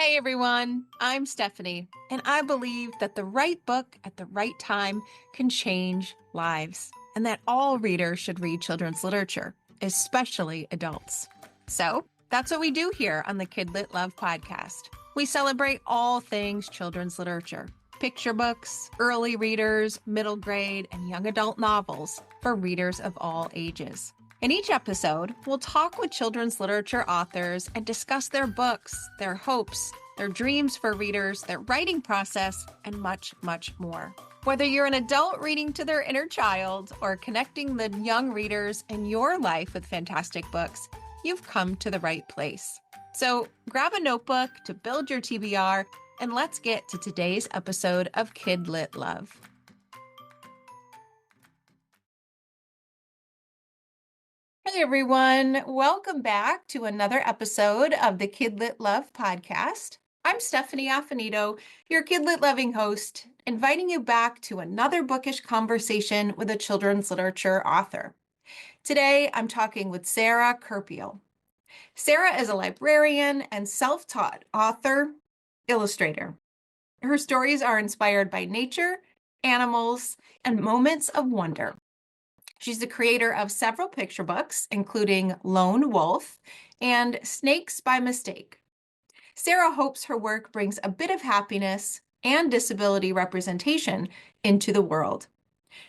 Hey everyone, I'm Stephanie, and I believe that the right book at the right time can change lives, and that all readers should read children's literature, especially adults. So that's what we do here on the KidLit Love podcast. We celebrate all things children's literature: picture books, early readers, middle grade, and young adult novels for readers of all ages. In each episode, we'll talk with children's literature authors and discuss their books, their hopes, their dreams for readers, their writing process, and much, much more. Whether you're an adult reading to their inner child or connecting the young readers in your life with fantastic books, you've come to the right place. So grab a notebook to build your TBR, and let's get to today's episode of KidLit Love. Hey everyone, welcome back to another episode of the KidLit Love podcast. I'm Stephanie Affinito, your KidLit loving host, inviting you back to another bookish conversation with a children's literature author. Today, I'm talking with Sarah Kurpiel. Sarah is a librarian and self-taught author, illustrator. Her stories are inspired by nature, animals, and moments of wonder. She's the creator of several picture books, including Lone Wolf and Snakes by Mistake. Sarah hopes her work brings a bit of happiness and disability representation into the world.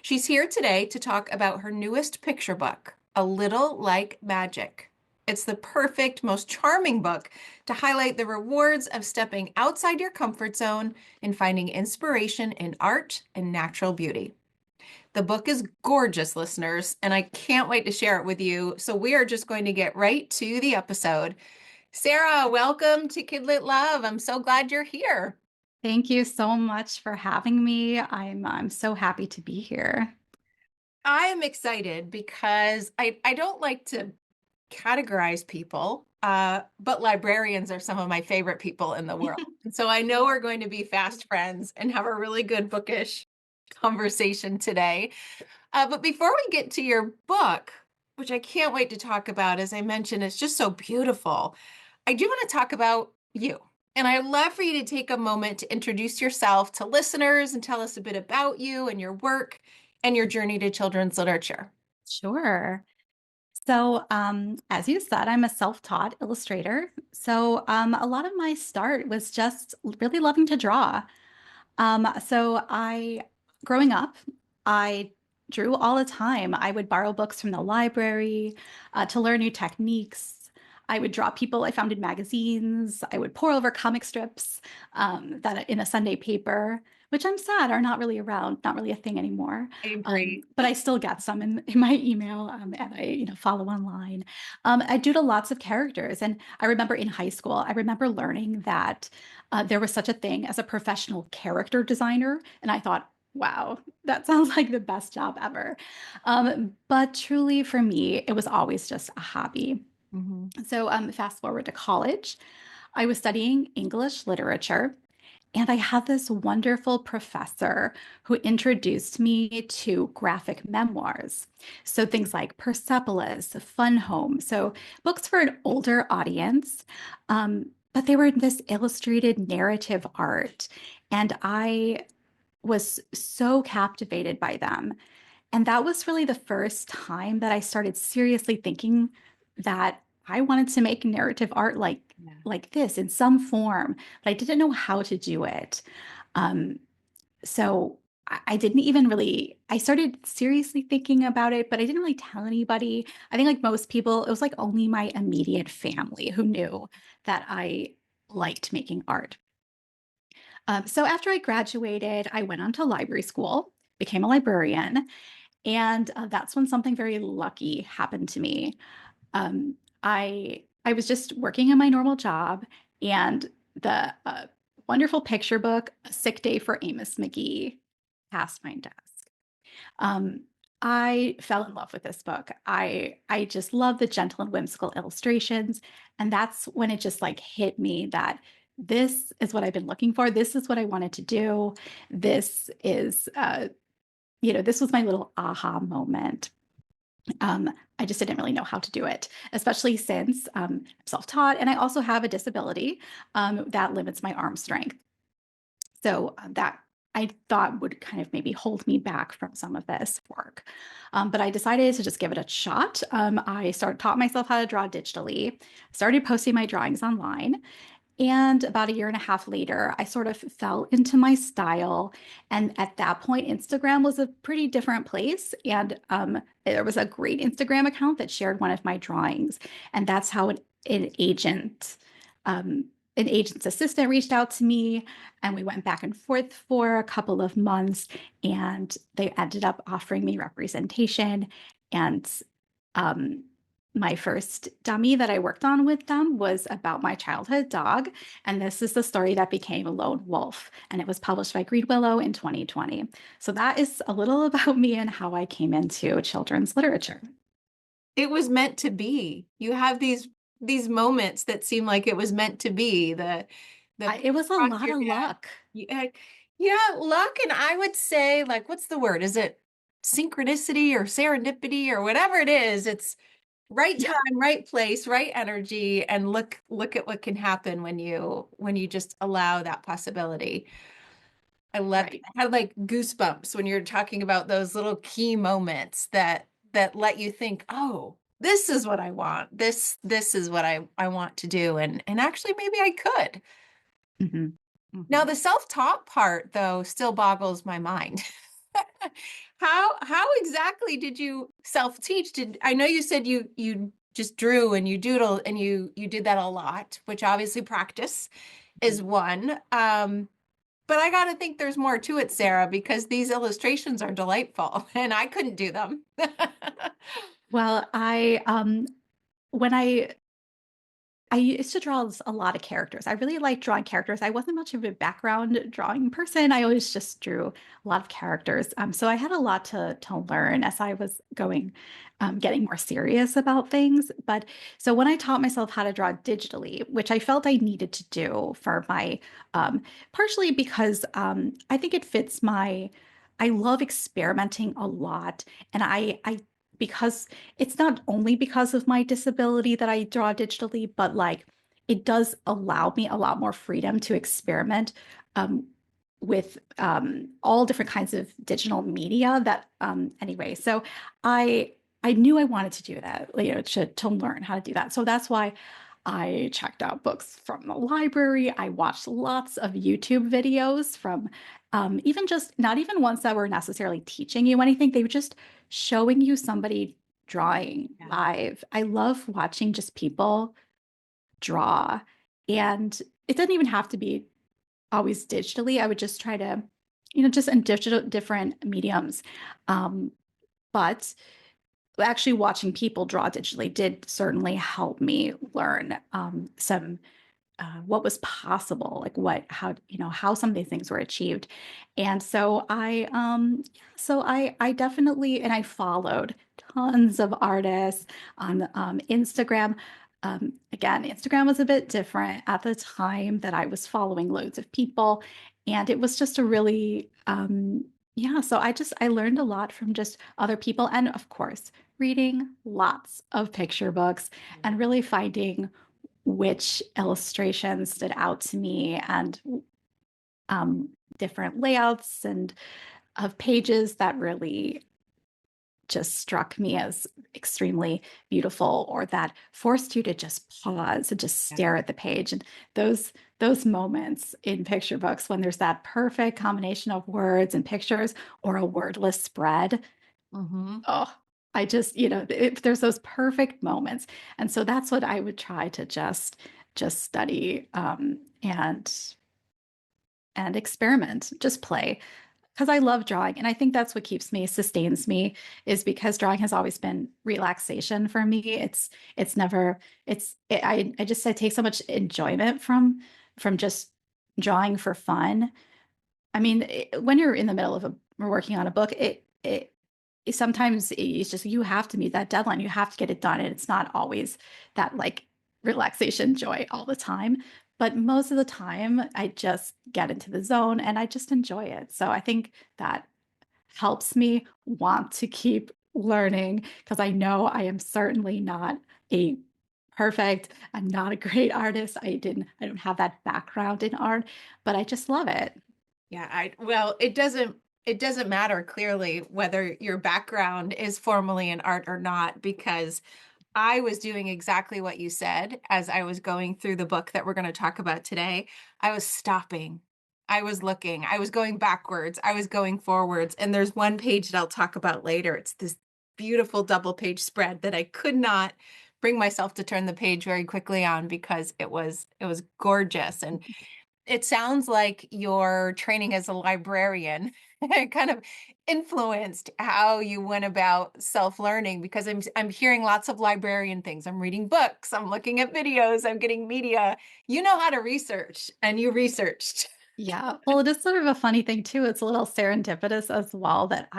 She's here today to talk about her newest picture book, A Little Like Magic. It's the perfect, most charming book to highlight the rewards of stepping outside your comfort zone and finding inspiration in art and natural beauty. The book is gorgeous, listeners, and I can't wait to share it with you. So we are just going to get right to the episode. Sarah, welcome to KidLit Love. I'm so glad you're here. Thank you so much for having me. I'm so happy to be here. I am excited because I don't like to categorize people, but librarians are some of my favorite people in the world. And so I know we're going to be fast friends and have a really good bookish conversation today. But before we get to your book, which I can't wait to talk about, as I mentioned, it's just so beautiful. I do want to talk about you. And I'd love for you to take a moment to introduce yourself to listeners and tell us a bit about you and your work and your journey to children's literature. Sure. As you said, I'm a self-taught illustrator. A lot of my start was just really loving to draw. Growing up, I drew all the time. I would borrow books from the library to learn new techniques. I would draw people I found in magazines. I would pore over comic strips that in a Sunday paper, which I'm sad are not really around, not really a thing anymore. I agree. But I still get some in my email and I follow online. I doodle lots of characters. And I remember in high school, I remember learning that there was such a thing as a professional character designer. And I thought, wow, that sounds like the best job ever. But truly for me, it was always just a hobby. Mhm. Fast forward to college, I was studying English literature, and I had this wonderful professor who introduced me to graphic memoirs. So things like Persepolis, Fun Home. So books for an older audience, but they were this illustrated narrative art. And I was so captivated by them. And that was really the first time that I started seriously thinking that I wanted to make narrative art Yeah. like this in some form, but I didn't know how to do it. Um, I didn't even really, I started seriously thinking about it, but I didn't really tell anybody. I think like most people, it was like only my immediate family who knew that I liked making art. So after I graduated, I went on to library school, became a librarian, and that's when something very lucky happened to me. I was just working in my normal job, and the wonderful picture book, A Sick Day for Amos McGee, passed my desk. Um, I fell in love with this book. I just love the gentle and whimsical illustrations, and that's when it just like hit me that this is what I've been looking for. This is what I wanted to do. This is this was my little aha moment. I just didn't really know how to do it, especially since I'm self-taught and I also have a disability that limits my arm strength. So that I thought would kind of maybe hold me back from some of this work. But I decided to just give it a shot. I taught myself how to draw digitally, started posting my drawings online, and about a year and a half later, I sort of fell into my style. And at that point, Instagram was a pretty different place. And there was a great Instagram account that shared one of my drawings. And that's how an agent, um, an agent's assistant reached out to me. And we went back and forth for a couple of months. And they ended up offering me representation. And um, my first dummy that I worked on with them was about my childhood dog. And this is the story that became Lone Wolf. And it was published by Green Willow in 2020. So that is a little about me and how I came into children's literature. It was meant to be. You have these moments that seem like it was meant to be. The path It was a crossed lot your of path. luck. Yeah, yeah, luck, and I would say, like, what's the word? Is it synchronicity or serendipity or whatever it is? It's right Yeah, time, right place, right energy, and look at what can happen when you just allow that possibility. I loved it. right. I had like goosebumps when you're talking about those little key moments that let you think, oh, this is what I want. This is what I want to do. And actually maybe I could. Mhm. Now Mhm. the self-taught part though still boggles my mind. How exactly did you self-teach? Did I know you said you just drew and you doodle and you did that a lot, which obviously practice is one. But I got to think there's more to it, Sarah, because these illustrations are delightful and I couldn't do them. Well, when I used to draw a lot of characters. I really liked drawing characters. I wasn't much of a background drawing person. I always just drew a lot of characters. So I had a lot to learn as I was getting more serious about things. But so when I taught myself how to draw digitally, which I felt I needed to do for my, um, partially because I think it fits I love experimenting a lot, and because it's not only because of my disability that I draw digitally, but like it does allow me a lot more freedom to experiment um, with all different kinds of digital media that anyway. So I knew I wanted to do that, to learn how to do that. So that's why I checked out books from the library. I watched lots of YouTube videos from even just not even ones that were necessarily teaching you anything. They were just showing you somebody drawing Yeah. live. I love watching just people draw. And it doesn't even have to be always digitally. I would just try to, just in different mediums. Um, but actually watching people draw digitally did certainly help me learn some what was possible, like how some of these things were achieved. And so I definitely, and I followed tons of artists on Instagram. Again, Instagram was a bit different at the time that I was following loads of people. And it was just a really, yeah, so I learned a lot from just other people. And of course, reading lots of picture books and really finding which illustrations stood out to me and um, different layouts and of pages that really just struck me as extremely beautiful or that forced you to just pause and just Yeah. stare at the page. And those moments in picture books when there's that perfect combination of words and pictures or a wordless spread. Mm-hmm. Oh, if there's those perfect moments. And so that's what I would try to just study and experiment, just play. Because I love drawing. And I think that's what sustains me, is because drawing has always been relaxation for me. It's never, I take so much enjoyment from just drawing for fun. I mean, when you're in the middle of working on a book, sometimes it's just you have to meet that deadline. You have to get it done, and it's not always that like relaxation joy all the time. But most of the time, I just get into the zone and I just enjoy it. So I think that helps me want to keep learning because I know I am certainly not a perfect, I'm not a great artist. I don't have that background in art, but I just love it. Yeah, well, it doesn't matter clearly whether your background is formally in art or not, because I was doing exactly what you said as I was going through the book that we're going to talk about today. I was stopping. I was looking. I was going backwards. I was going forwards. And there's one page that I'll talk about later. It's this beautiful double page spread that I could not bring myself to turn the page very quickly on because it was gorgeous. And it sounds like your training as a librarian kind of influenced how you went about self-learning, because I'm hearing lots of librarian things. I'm reading books, I'm looking at videos, I'm getting media. You know how to research, and you researched. Yeah. Well, it is sort of a funny thing too. It's a little serendipitous as well that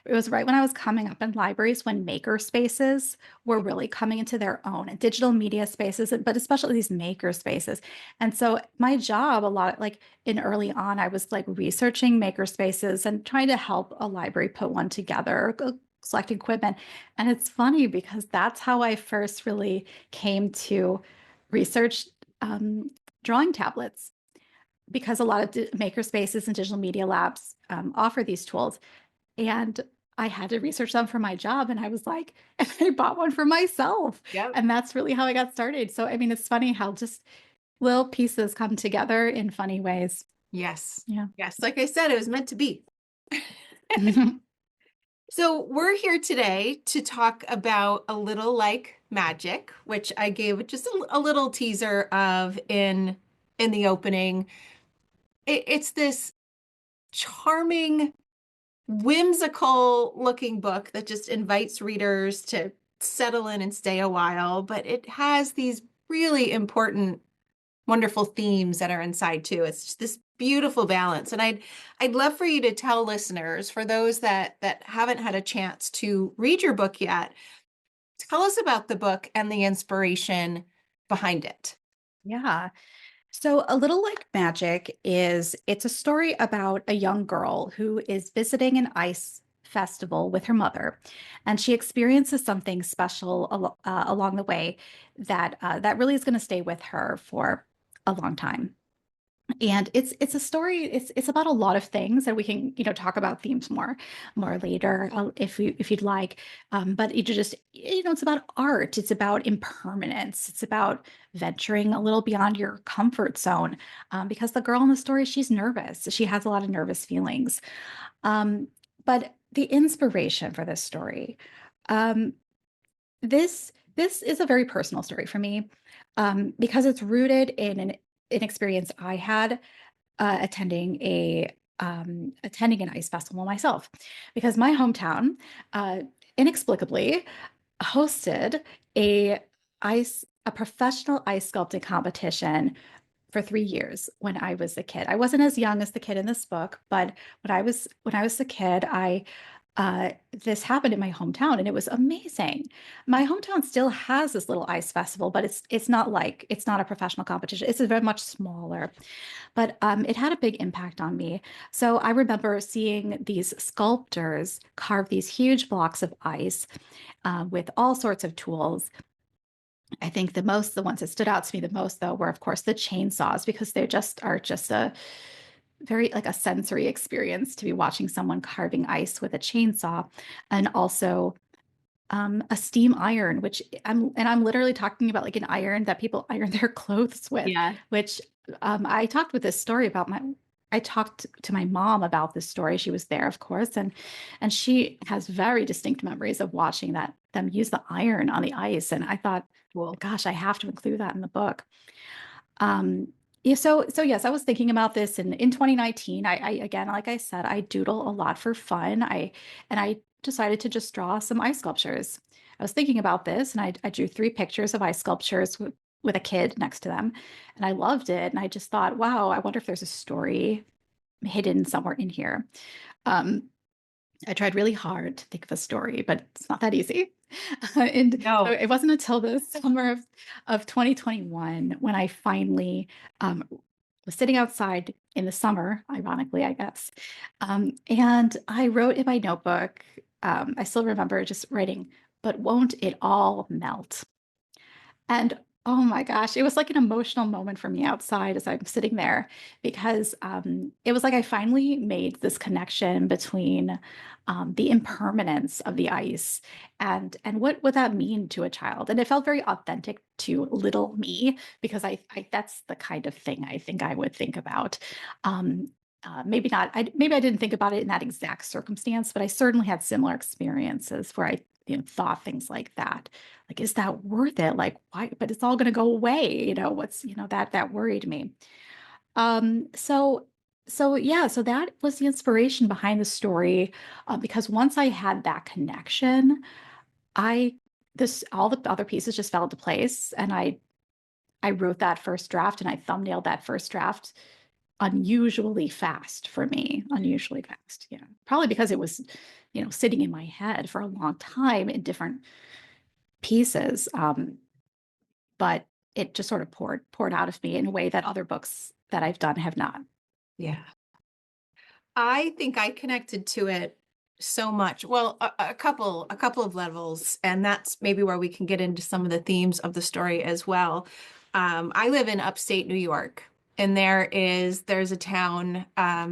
it was right when I was coming up in libraries when maker spaces were really coming into their own and digital media spaces, but especially these maker spaces. And so my job, a lot like in early on, I was like researching maker spaces and trying to help a library put one together, select equipment. And it's funny because that's how I first really came to research drawing tablets because a lot of maker spaces and digital media labs offer these tools. And I had to research them for my job. And I was like, I bought one for myself. Yep. And that's really how I got started. So, I mean, it's funny how just little pieces come together in funny ways. Yes. Yeah. Yes. Like I said, it was meant to be. So we're here today to talk about A Little Like Magic, which I gave just a little teaser of in the opening. It's this charming, whimsical looking book that just invites readers to settle in and stay a while, but it has these really important, wonderful themes that are inside too. It's just this beautiful balance. And I'd love for you to tell listeners, for those that haven't had a chance to read your book yet, tell us about the book and the inspiration behind it. Yeah. So, A Little Like Magic it's a story about a young girl who is visiting an ice festival with her mother, and she experiences something special along the way that really is going to stay with her for a long time. And it's a story. It's about a lot of things, and we can talk about themes more later if you'd like. But you just it's about art. It's about impermanence. It's about venturing a little beyond your comfort zone. Because the girl in the story, she's nervous. She has a lot of nervous feelings. But the inspiration for this story, um, this is a very personal story for me, because it's rooted in an experience I had attending an ice festival myself, because my hometown inexplicably hosted a a professional ice sculpting competition for 3 years when I was a kid. I wasn't as young as the kid in this book, but when I was a kid, I this happened in my hometown and it was amazing. My hometown still has this little ice festival, but it's not a professional competition. It's very much smaller, but it had a big impact on me. So I remember seeing these sculptors carve these huge blocks of ice with all sorts of tools. I think the ones that stood out to me the most, though, were, of course, the chainsaws, because they just are just a very like a sensory experience to be watching someone carving ice with a chainsaw, and also a steam iron, which I'm literally talking about like an iron that people iron their clothes with, Yeah. which I talked with this story about I talked to my mom about this story. She was there, of course, and she has very distinct memories of watching them use the iron on the ice. And I thought, Cool. gosh, I have to include that in the book. Yeah, so yes, I was thinking about this in 2019. I again, like I said, I doodle a lot for fun. I decided to just draw some ice sculptures. I was thinking about this, and I drew 3 pictures of ice sculptures with a kid next to them, and I loved it. And I just thought, wow, I wonder if there's a story hidden somewhere in here. Um, I tried really hard to think of a story, but it's not that easy. And so No. it wasn't until the summer of 2021 when I finally was sitting outside in the summer, ironically, I guess. And I wrote in my notebook I still remember just writing, but won't it all melt? And oh my gosh, it was like an emotional moment for me outside as I'm sitting there because it was like I finally made this connection between the impermanence of the ice and what would that mean to a child. And it felt very authentic to little me because I that's the kind of thing I think I would think about. Maybe not. Maybe I didn't think about it in that exact circumstance, but I certainly had similar experiences where I thought things like that. Like, is that worth it? Like, why? But it's all going to go away. What's, that worried me. So yeah, so that was the inspiration behind the story. Because once I had that connection, I, all the other pieces just fell into place. And I wrote that first draft and I thumbnailed that first draft unusually fast for me, unusually fast. Yeah. Probably because it was, sitting in my head for a long time in different pieces. But it just sort of poured out of me in a way that other books that I've done have not. Yeah. I think I connected to it so much. Well, a couple of levels, and that's maybe where we can get into some of the themes of the story as well. I live in upstate New York, and there's a town,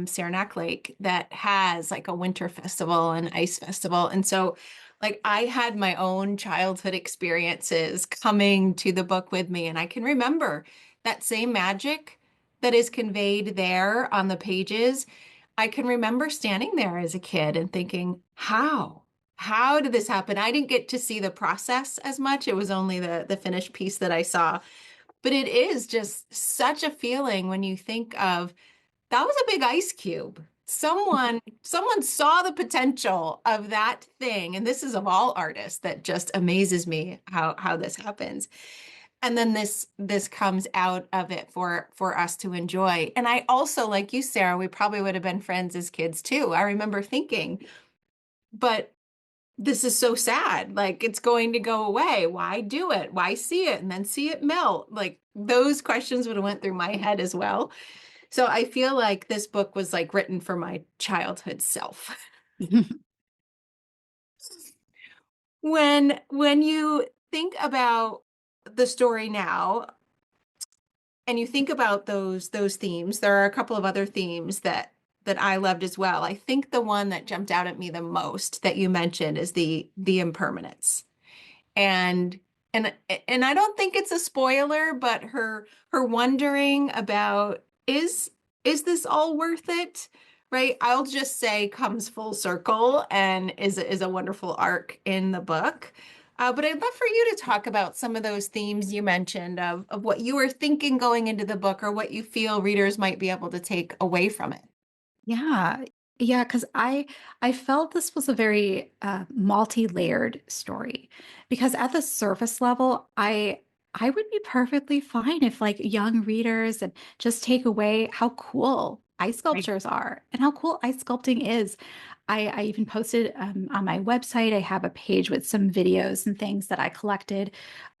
Saranac Lake, that has like a winter festival and ice festival. And so like I had my own childhood experiences coming to the book with me, and I can remember that same magic that is conveyed there on the pages. I can remember standing there as a kid and thinking, how? How did this happen? I didn't get to see the process as much. It was only the finished piece that I saw. But it is just such a feeling when you think of that was a big ice cube. Someone saw the potential of that thing. And this is of all artists that just amazes me how this happens. And then this comes out of it for us to enjoy. And I also, like you, Sarah, we probably would have been friends as kids too. I remember thinking, but this is so sad. Like it's going to go away. Why do it? Why see it and then see it melt? Like those questions would have went through my head as well. So I feel like this book was like written for my childhood self. When you think about the story now, and you think about those themes, there are a couple of other themes that I loved as well. I think the one that jumped out at me the most that you mentioned is the impermanence. And and and I don't think it's a spoiler, but her wondering about is this all worth it? Right? I'll just say comes full circle and is a wonderful arc in the book. But I'd love for you to talk about some of those themes you mentioned of what you were thinking going into the book or what you feel readers might be able to take away from it. Yeah. Yeah, because I felt this was a very multi-layered story. Because at the surface level, I would be perfectly fine if like young readers and just take away how cool ice Right. sculptures are and how cool ice sculpting is. I even posted on my website, I have a page with some videos and things that I collected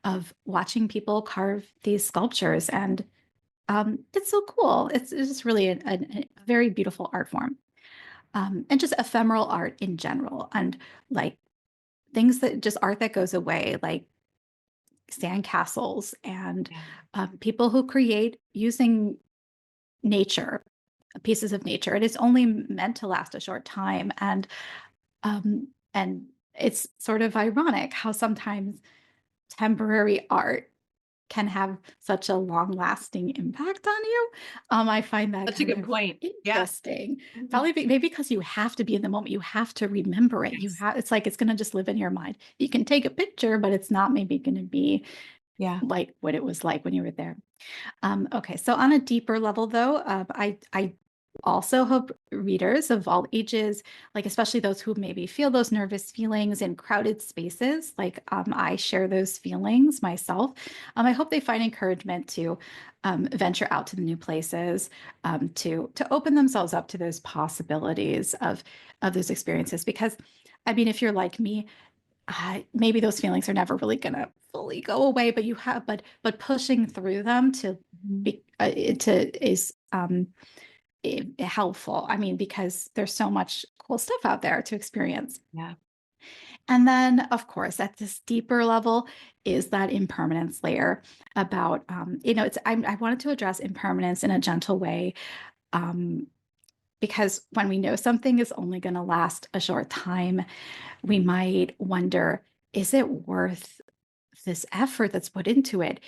of watching people carve these sculptures. And it's so cool. It's just really a very beautiful art form. And just ephemeral art in general. And like things that just art that goes away, like sandcastles and Yeah. people who create using nature, pieces of nature. It is only meant to last a short time. And it's sort of ironic how sometimes temporary art can have such a long lasting impact on you. I find that That's a kind good of point. Yeah. interesting. Mhm. Probably maybe because you have to be in the moment, you have to remember it. Yes. It's like it's going to just live in your mind. You can take a picture, but it's not maybe going to be Yeah. like what it was like when you were there. Okay, so on a deeper level, though, I also hope readers of all ages, like especially those who maybe feel those nervous feelings in crowded spaces, like I share those feelings myself. I hope they find encouragement to venture out to the new places, to open themselves up to those possibilities of those experiences. Because, I mean, if you're like me, maybe those feelings are never really gonna fully go away, but but pushing through them to Mhm. be to is helpful. I mean, because there's so much cool stuff out there to experience. Yeah. And then, of course, at this deeper level is that impermanence layer about, I wanted to address impermanence in a gentle way, um, because when we know something is only going to last a short time, we might wonder, is it worth this effort that's put into it?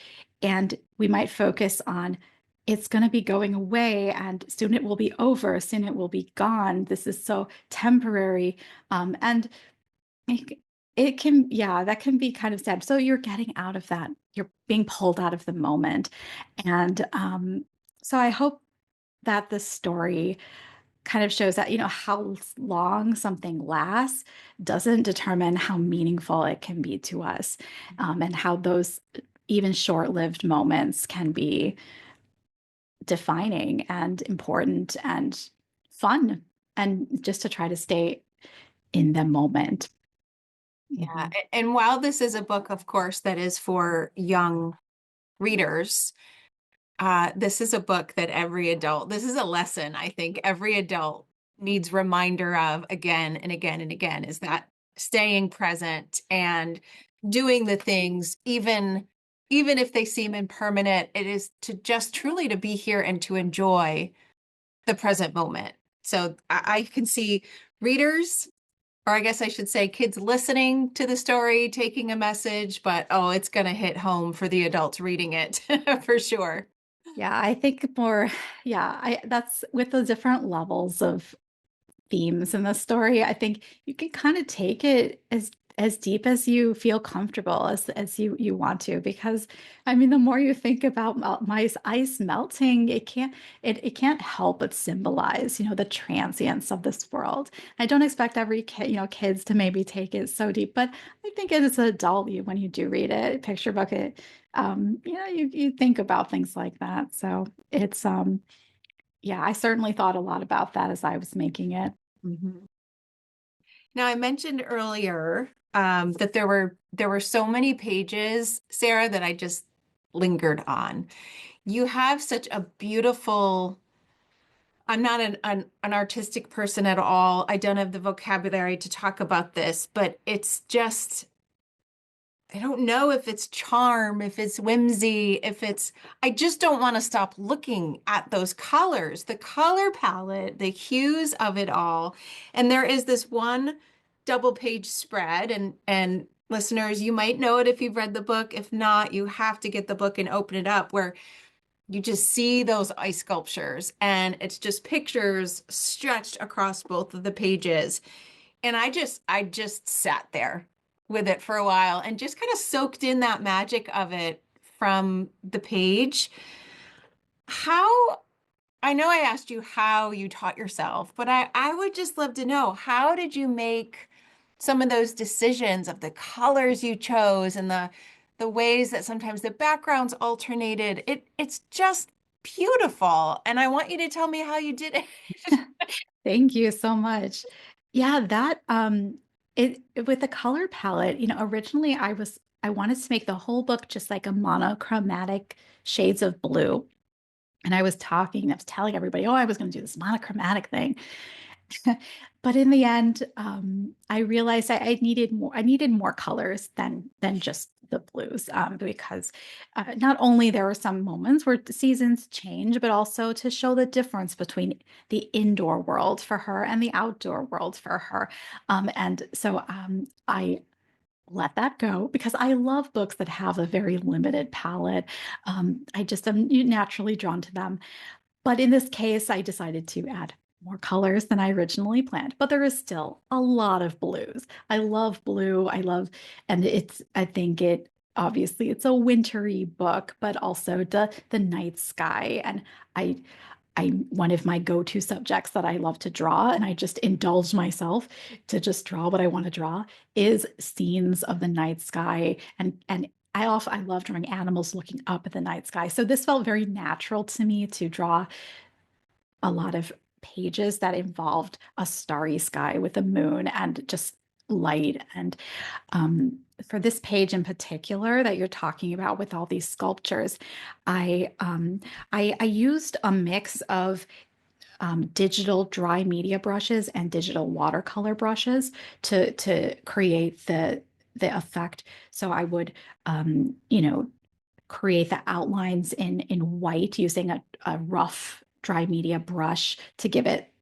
And we might focus on, it's going to be going away and soon it will be over, soon it will be gone. This is so temporary. And it, it can, yeah, that can be kind of sad. So you're getting out of that, you're being pulled out of the moment. And so I hope that the story kind of shows that, how long something lasts doesn't determine how meaningful it can be to us, and how those even short-lived moments can be defining and important and fun, and just to try to stay in the moment. Yeah. Mhm. And while this is a book, of course, that is for young readers, this is a book that every adult, this is a lesson I think every adult needs reminder of again and again and again, is that staying present and doing the things, even if they seem impermanent, it is to just truly to be here and to enjoy the present moment. So I can see readers, or I guess I should say kids listening to the story, taking a message, but oh, it's going to hit home for the adults reading it for sure. Yeah, I think more, yeah, I that's with the different levels of themes in the story. I think you can kind of take it as deep as you feel comfortable as you want to, because I mean, the more you think about my ice melting, it can't help but symbolize, the transience of this world. I don't expect every kid, kids to maybe take it so deep, but I think as an adult, when you do read it, picture book it, you think about things like that. So it's yeah, I certainly thought a lot about that as I was making it. Mhm. Now, I mentioned earlier that there were so many pages, Sarah, that I just lingered on. You have such a beautiful. I'm not an artistic person at all. I don't have the vocabulary to talk about this, but it's just I don't know if it's charm, if it's whimsy, if it's, I just don't want to stop looking at those colors, the color palette, the hues of it all. And there is this one double page spread, and listeners, you might know it if you've read the book. If not, you have to get the book and open it up, where you just see those ice sculptures and it's just pictures stretched across both of the pages. And I just sat there with it for a while and just kind of soaked in that magic of it from the page. How, I know I asked you how you taught yourself, but I would just love to know, how did you make some of those decisions of the colors you chose and the ways that sometimes the backgrounds alternated? It's just beautiful. And I want you to tell me how you did it. Thank you so much. Yeah, that it with the color palette, originally I wanted to make the whole book just like a monochromatic shades of blue. And I was telling everybody, oh, I was going to do this monochromatic thing. But in the end, I realized I needed more colors than just the blues, because not only there were some moments where the seasons change, but also to show the difference between the indoor world for her and the outdoor world for her. And so I let that go because I love books that have a very limited palette. I just am naturally drawn to them. But in this case, I decided to add more colors than I originally planned, but there is still a lot of blues. I love blue. And I think obviously it's a wintry book, but also the night sky. And I, one of my go-to subjects that I love to draw, and I just indulge myself to just draw what I want to draw, is scenes of the night sky. And I love drawing animals looking up at the night sky. So this felt very natural to me to draw a lot of pages that involved a starry sky with a moon and just light. And for this page in particular that you're talking about with all these sculptures, I I used a mix of digital dry media brushes and digital watercolor brushes to create the effect. So I would, create the outlines in white using a rough dry media brush to give it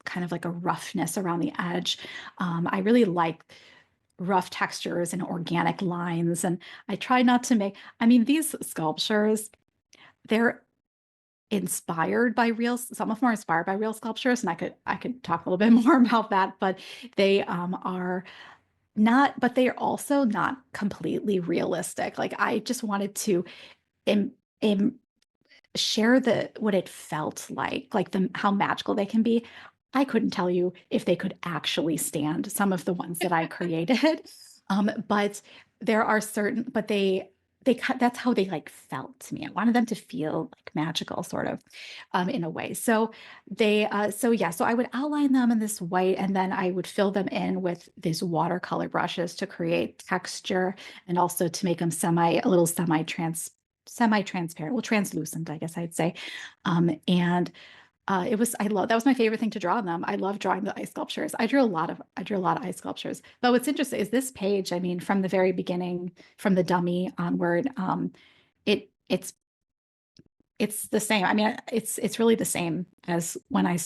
kind of like a roughness around the edge. I really like rough textures and organic lines. And I try not to make, I mean, these sculptures, they're inspired by real, some of them are inspired by real sculptures, and I could talk a little bit more about that, but they are not, but they are also not completely realistic. Like I just wanted to im, im, share the what it felt like the how magical they can be. I couldn't tell you if they could actually stand some of the ones that I created. But there are certain, but that's how they like felt to me. I wanted them to feel like magical, sort of, in a way. So so I would outline them in this white, and then I would fill them in with these watercolor brushes to create texture and also to make them a little semi-transparent, well, translucent, I guess I'd say. And that was my favorite thing to draw on them. I love drawing the ice sculptures. I drew a lot of ice sculptures. But what's interesting is this page, I mean, from the very beginning, from the dummy onward, it's the same. I mean, it's really the same as when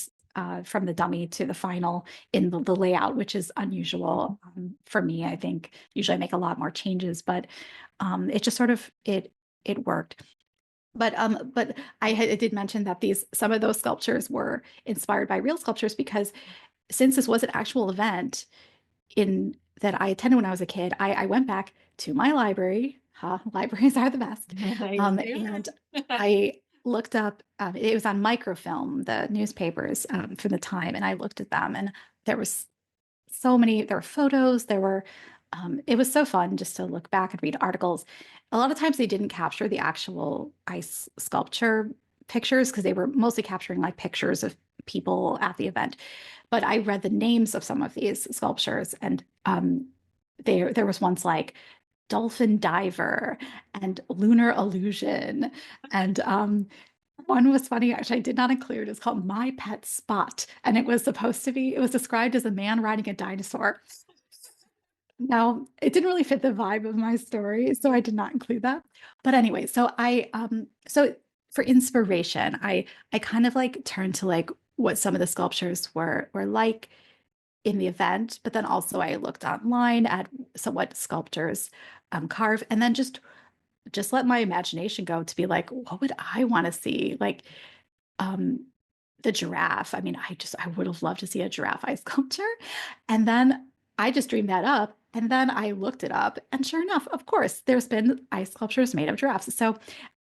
from the dummy to the final in the layout, which is unusual for me. I think usually I make a lot more changes, but it just sort of it worked. But I did mention that some of those sculptures were inspired by real sculptures because since this was an actual event in that I attended when I was a kid, I went back to my library. Libraries are the best. And I looked up, it was on microfilm, the newspapers from the time, and I looked at them, and there was there were photos, it was so fun just to look back and read articles. A lot of times they didn't capture the actual ice sculpture pictures because they were mostly capturing like pictures of people at the event. But I read the names of some of these sculptures, and there was once like dolphin diver and lunar illusion, and one was funny, actually, I did not include. It's called My Pet Spot. And it was described as a man riding a dinosaur. Now, it didn't really fit the vibe of my story, so I did not include that. But anyway, so for inspiration, I kind of like turned to like what some of the sculptures were like in the event, but then also I looked online at what sculptors carve, and then just let my imagination go to be like, what would I want to see? Like um the giraffe. I mean, I would have loved to see a giraffe ice sculpture. And then I just dreamed that up. And then I looked it up. And sure enough, of course, there's been ice sculptures made of giraffes. So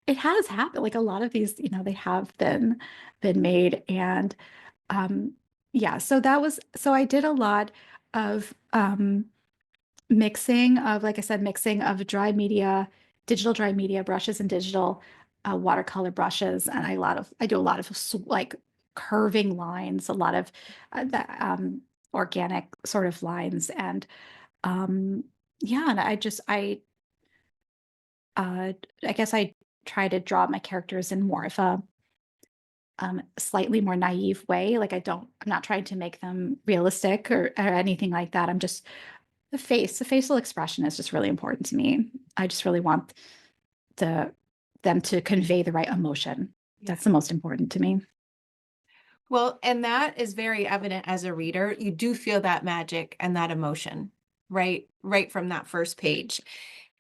it has happened. Like a lot of these, they have been made. And yeah, so I did a lot of mixing of, like I said, mixing of digital dry media brushes and digital watercolor brushes. And I do a lot of like curving lines, a lot of organic sort of lines. And yeah, and I guess I try to draw my characters in more of a slightly more naive way. Like I'm not trying to make them realistic or anything like that. I'm just the facial expression is just really important to me. I just really want them to convey the right emotion. Yeah. That's the most important to me. Well, and that is very evident as a reader. You do feel that magic and that emotion, right from that first page.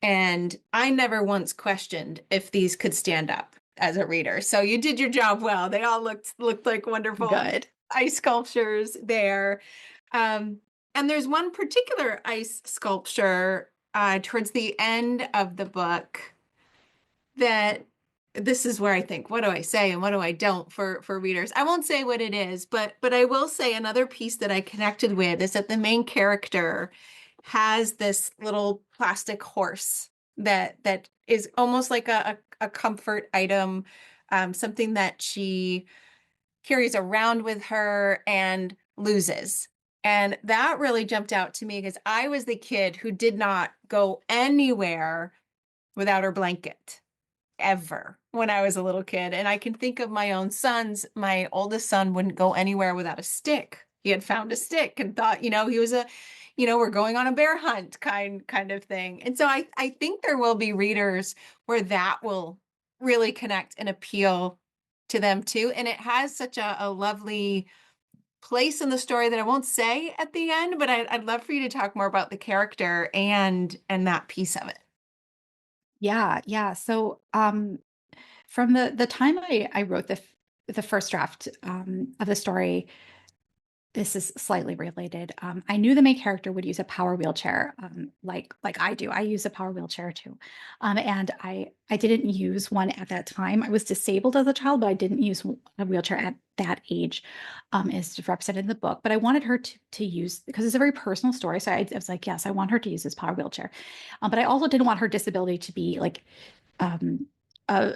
And I never once questioned if these could stand up as a reader. So you did your job well. They all looked like wonderful Good. ice sculptures there. And there's one particular ice sculpture towards the end of the book that this is where I think, what do I say and what do I don't for readers? I won't say what it is, but I will say another piece that I connected with is that the main character has this little plastic horse that is almost like a comfort item, something that she carries around with her and loses. And that really jumped out to me because I was the kid who did not go anywhere without her blanket. ever when I was a little kid. And I can think of my own sons. My oldest son wouldn't go anywhere without a stick. He had found a stick and thought, he was we're going on a bear hunt kind of thing. And so I think there will be readers where that will really connect and appeal to them too. And it has such a lovely place in the story that I won't say at the end, but I'd love for you to talk more about the character and that piece of it. Yeah, yeah. So, from the time I wrote the first draft of the story, this is slightly related. I knew the main character would use a power wheelchair, like I do. I use a power wheelchair too, and I didn't use one at that time. I was disabled as a child, but I didn't use a wheelchair at that age, as represented in the book. But I wanted her to use, because it's a very personal story. So I was like, yes, I want her to use this power wheelchair, but I also didn't want her disability to be like um, uh,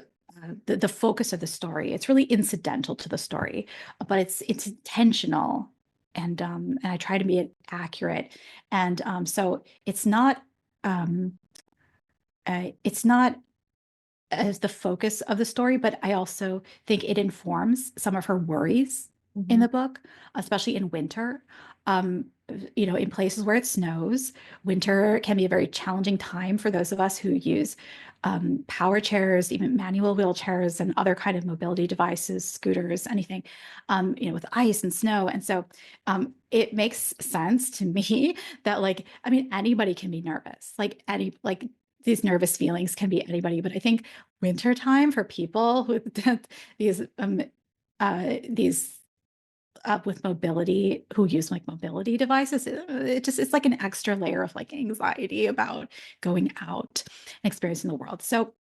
the focus of the story. It's really incidental to the story, but it's intentional, and I try to be accurate. And so um, it's not as the focus of the story, but I also think it informs some of her worries in Mhm. the book, especially in winter. Um, in places where it snows, winter can be a very challenging time for those of us who use power chairs, even manual wheelchairs, and other kind of mobility devices, scooters, anything, with ice and snow. And so it makes sense to me that, like, I mean, anybody can be nervous, like these nervous feelings can be anybody, but I think wintertime for people with these with mobility, who use like mobility devices, it's like an extra layer of like anxiety about going out and experiencing the world. So,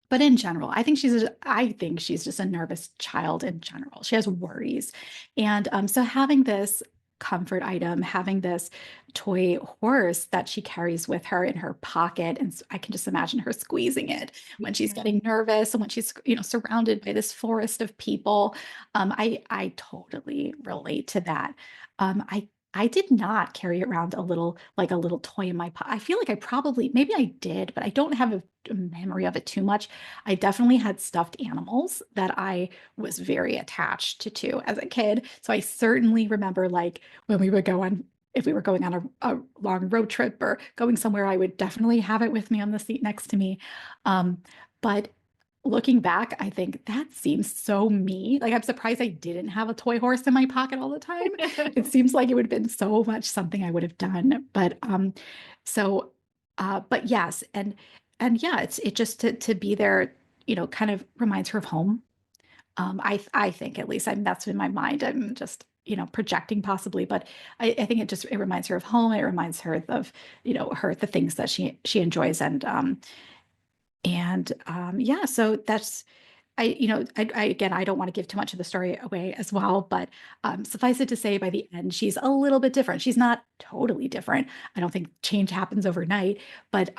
but in general, I think she's just a nervous child in general. She has worries. And so having this comfort item, having this toy horse that she carries with her in her pocket, and I can just imagine her squeezing it when she's Yeah. getting nervous and when she's, surrounded by this forest of people. I totally relate to that. I did not carry around a little toy in my pocket. I feel like I probably, maybe I did, but I don't have a memory of it too much. I definitely had stuffed animals that I was very attached to as a kid. So I certainly remember, like, when we would go on, if we were going on a long road trip or going somewhere, I would definitely have it with me on the seat next to me. But looking back, I think that seems so me. Like, I'm surprised I didn't have a toy horse in my pocket all the time. It seems like it would have been so much something I would have done. So, but yes, and yeah, it just to be there, kind of reminds her of home. I think, at least, that's in my mind. I'm just, projecting possibly, but I think it reminds her of home. It reminds her of, the things that she enjoys, and yeah, so that's, again, I don't want to give too much of the story away as well, but suffice it to say, by the end, she's a little bit different. She's not totally different. I don't think change happens overnight, but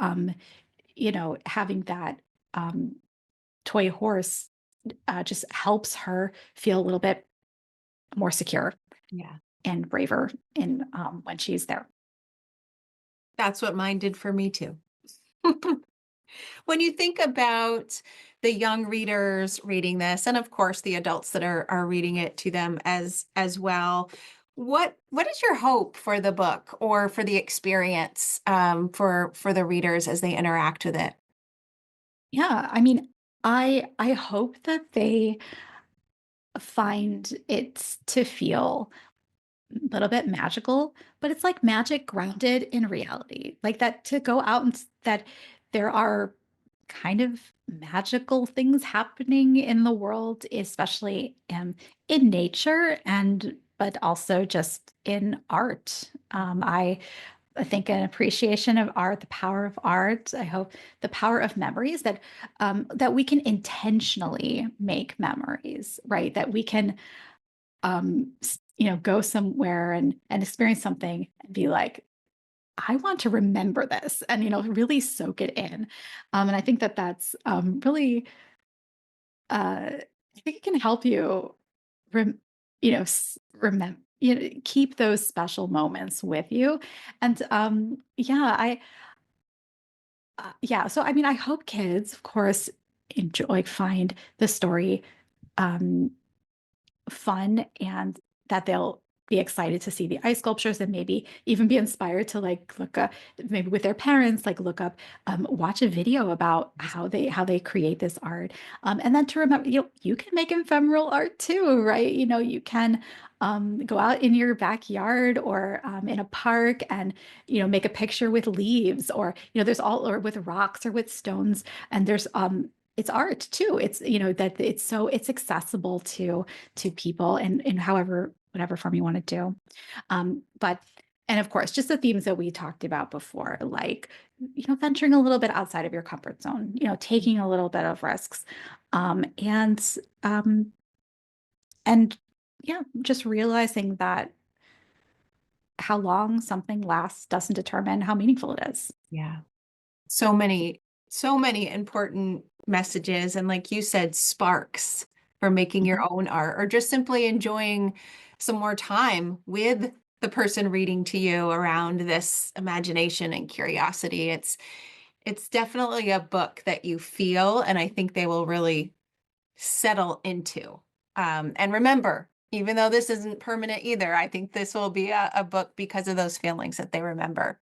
having that um, toy horse just helps her feel a little bit more secure Yeah. and braver in when she's there. That's what mine did for me too. When you think about the young readers reading this, and of course the adults that are reading it to them as well, what is your hope for the book or for the experience for the readers as they interact with it? Yeah, I mean, I hope that they find it to feel little bit magical, but it's like magic grounded in reality. Like, that to go out and that there are kind of magical things happening in the world, especially in nature, and but also just in art. I think an appreciation of art, the power of art. I hope the power of memories, that we can intentionally make memories, right? That we can go somewhere and experience something and be like, I want to remember this, and, really soak it in. And I think that that's really, I think it can help you, remember, keep those special moments with you. And yeah, yeah. So, I mean, I hope kids, of course, enjoy, find the story um, fun, and that they'll be excited to see the ice sculptures and maybe even be inspired to like look up, maybe with their parents, like look up, watch a video about how they create this art. And then to remember, you can make ephemeral art too, right? You can go out in your backyard or in a park and make a picture with leaves, or there's all, or with rocks or with stones, and there's it's art too. It's that it's accessible to people in however whatever form you want to do. But and of course, just the themes that we talked about before, like venturing a little bit outside of your comfort zone, taking a little bit of risks, um, and um, and yeah, just realizing that how long something lasts doesn't determine how meaningful it is. Yeah. So many important messages. And like you said, sparks for making your Mhm. own art or just simply enjoying some more time with the person reading to you around this imagination and curiosity. It's definitely a book that you feel, and I think they will really settle into. And remember, even though this isn't permanent either, I think this will be a book because of those feelings that they remember.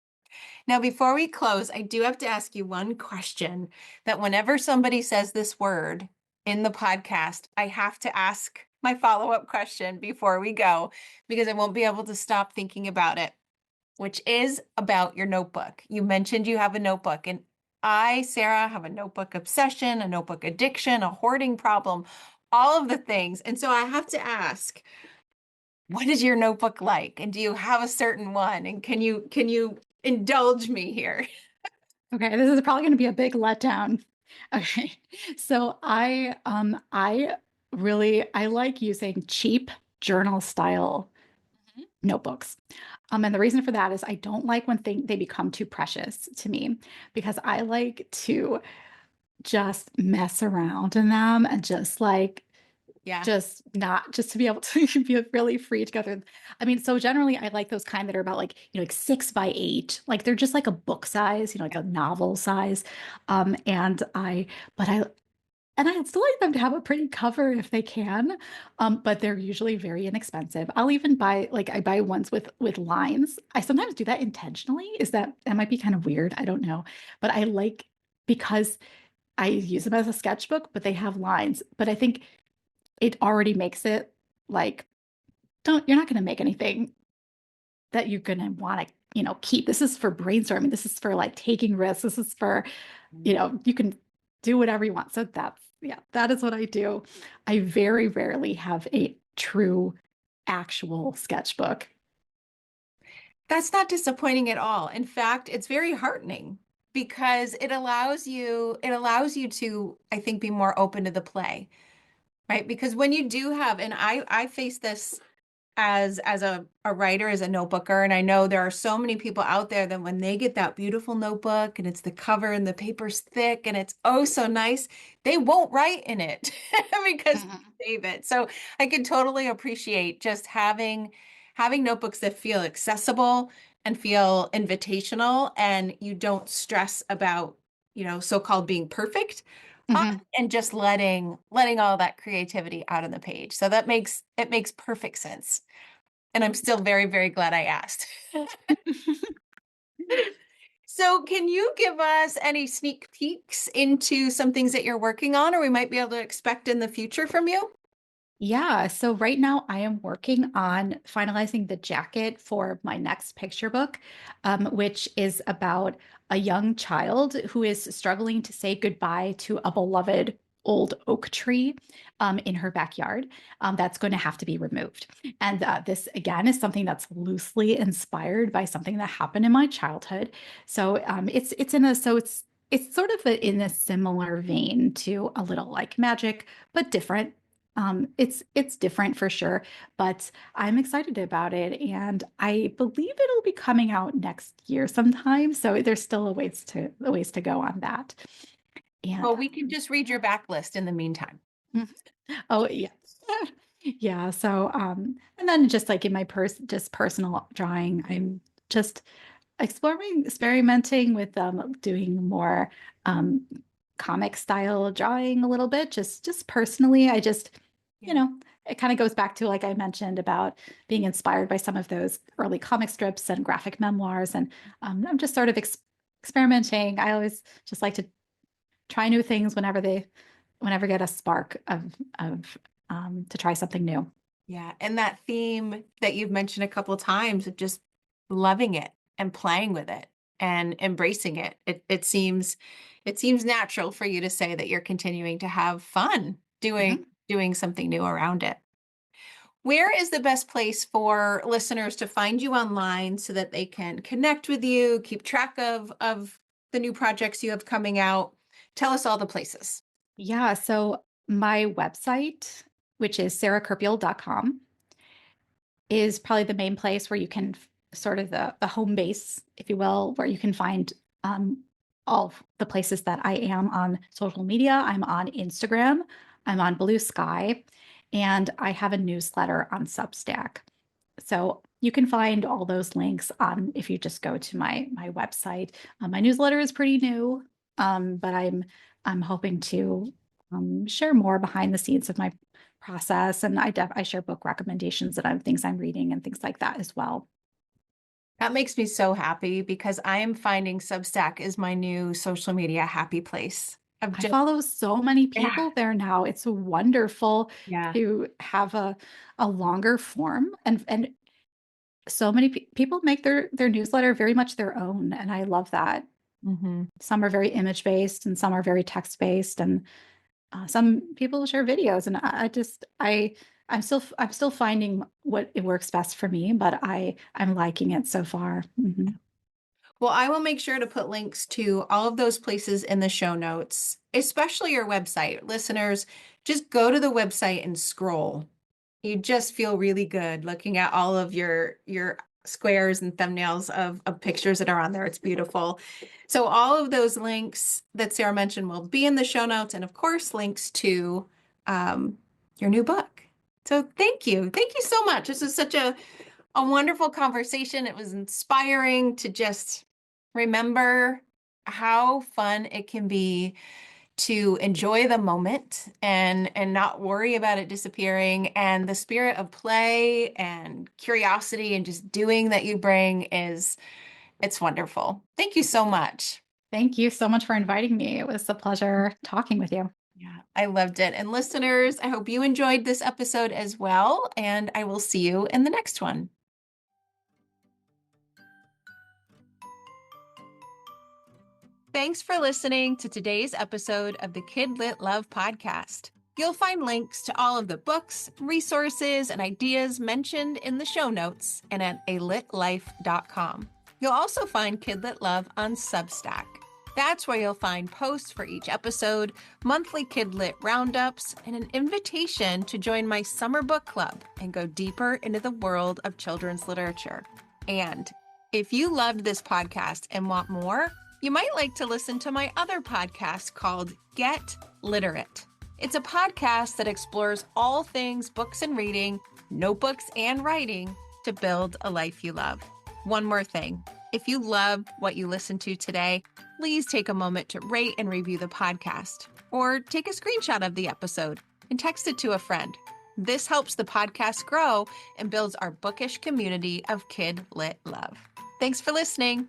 Now, before we close, I do have to ask you one question that whenever somebody says this word in the podcast, I have to ask my follow-up question before we go because I won't be able to stop thinking about it, which is about your notebook. You mentioned you have a notebook, and I, Sarah, have a notebook obsession, a notebook addiction, a hoarding problem, all of the things. And so I have to ask, what is your notebook like? And do you have a certain one? And can you indulge me here? Okay, this is probably going to be a big letdown. Okay. So I like using cheap journal style Mhm. notebooks. And the reason for that is I don't like when they become too precious to me, because I like to just mess around in them and just like Yeah. just not just to be able to be really free to go through. I mean, so generally I like those kind that are about like, like 6 by 8. Like they're just like a book size, like a novel size. And I and I still like them to have a pretty cover if they can. But they're usually very inexpensive. I'll even buy like I buy ones with lines. I sometimes do that intentionally. That might be kind of weird. I don't know. But I like, because I use them as a sketchbook, but they have lines. But I think it already makes it like, you're not going to make anything that you're going to want to, keep. This is for brainstorming. This is for like taking risks. This is for, you can do whatever you want. So yeah, that is what I do. I very rarely have a true actual sketchbook. That's not disappointing at all. In fact, it's very heartening because it allows you to, I think, be more open to the play, right? Because when you do have, and I face this as a writer, as a notebooker, and I know there are so many people out there that when they get that beautiful notebook and it's the cover and the paper's thick and it's oh so nice, they won't write in it because Mhm. they save it. So I can totally appreciate just having notebooks that feel accessible and feel invitational, and you don't stress about, so-called being perfect, uh, Mhm. and just letting all that creativity out on the page. So it makes perfect sense. And I'm still very, very glad I asked. So, can you give us any sneak peeks into some things that you're working on, or we might be able to expect in the future from you? Yeah, so right now I am working on finalizing the jacket for my next picture book, which is about a young child who is struggling to say goodbye to a beloved old oak tree in her backyard, that's going to have to be removed. And this, again, is something that's loosely inspired by something that happened in my childhood. So it's sort of in a similar vein to a little like magic, but different. It's different for sure, but I'm excited about it, and I believe it'll be coming out next year sometime. So there's still a ways to go on that. And Well, we can just read your backlist in the meantime. oh yeah, yeah. So and then just like in my personal drawing, I'm just experimenting with doing more um comic style drawing a little bit, just personally. I just, you Yeah. know, it kind of goes back to like I mentioned about being inspired by some of those early comic strips and graphic memoirs, and I'm just sort of experimenting. I always just like to try new things whenever get a spark of to try something new. Yeah. And that theme that you've mentioned a couple times of just loving it and playing with it and embracing it. It seems natural for you to say that you're continuing to have fun Mhm. doing something new around it. Where is the best place for listeners to find you online so that they can connect with you, keep track of the new projects you have coming out? Tell us all the places. Yeah, so my website, which is sarahkurpiel.com, is probably the main place where you can sort of the home base, if you will, where you can find um, all of the places that I am on social media. I'm on Instagram, I'm on Blue Sky, and I have a newsletter on Substack. So you can find all those links on if you just go to my website. My newsletter is pretty new, but I'm hoping to share more behind the scenes of my process, and I share book recommendations and things I'm reading and things like that as well. That makes me so happy because I am finding Substack is my new social media happy place. Of I just, follow so many yeah, people there now. It's wonderful yeah. to have a longer form, and so many people make their newsletter very much their own, and I love that. Hmm. Some are very image based and some are very text based, and some people share videos, and I'm still finding what it works best for me, but I'm liking it so far. Well, I will make sure to put links to all of those places in the show notes, especially your website. Listeners, just go to the website and scroll. You just feel really good looking at all of your squares and thumbnails of pictures that are on there. It's beautiful. So all of those links that Sarah mentioned will be in the show notes, and of course, links to um, your new book. So thank you. Thank you so much. This was such a wonderful conversation. It was inspiring to just remember how fun it can be to enjoy the moment and not worry about it disappearing, and the spirit of play and curiosity and just doing that you bring is it's wonderful. Thank you so much. Thank you so much for inviting me. It was a pleasure talking with you. Yeah, I loved it. And listeners, I hope you enjoyed this episode as well, and I will see you in the next one. Thanks for listening to today's episode of the KidLit Love podcast. You'll find links to all of the books, resources, and ideas mentioned in the show notes and at alitlife.com. You'll also find KidLit Love on Substack. That's where you'll find posts for each episode, monthly KidLit roundups, and an invitation to join my summer book club and go deeper into the world of children's literature. And if you loved this podcast and want more, you might like to listen to my other podcast called Get Literate. It's a podcast that explores all things books and reading, notebooks and writing to build a life you love. One more thing. If you love what you listened to today, please take a moment to rate and review the podcast, or take a screenshot of the episode and text it to a friend. This helps the podcast grow and builds our bookish community of KidLit Love. Thanks for listening.